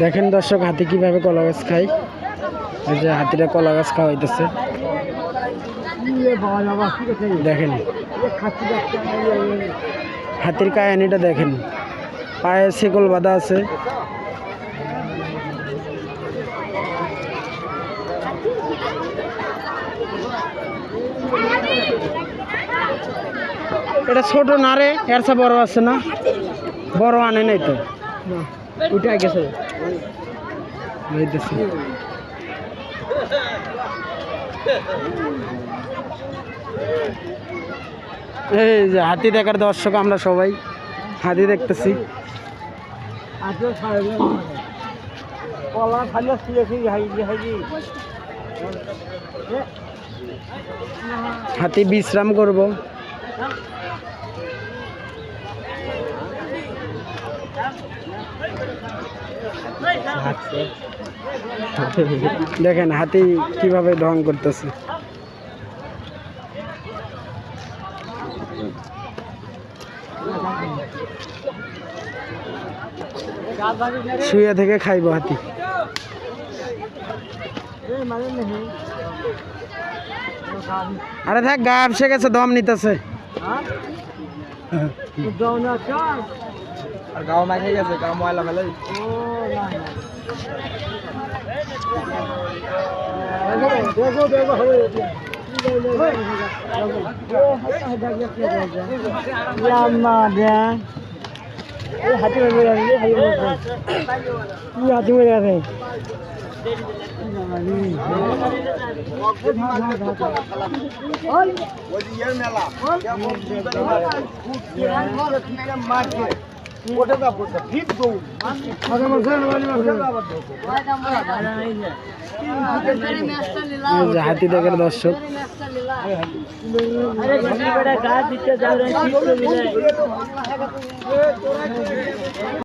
দেখেন দর্শক হাতি কিভাবে কলা গাছ খায়। এই যে হাতিটা কলা গাছ খাওয়াইতেছে দেখেন। হাতির কাহিনীটা দেখেন, পায়ে শিকল বাঁধা আছে। এটা ছোট না রে, এর চেয়ে বড় আছে না? বড় আনে নাই তো, উঠে গেছে। এই যে হাতি দেখার দর্শক আমরা সবাই হাতি দেখতেছি। হাতি বিশ্রাম করব। দেখেন হাতি কিভাবে ঢং করতেছে। শুয়ে থেকে খাইব হাতি। আরে থাক, গা আপসে গেছে, দম নিতেছে। গাও মাইকে গেছে, গাও ময়লা ফেলে। হাতি মরে গেছে। হাতি দেখার দর্শক।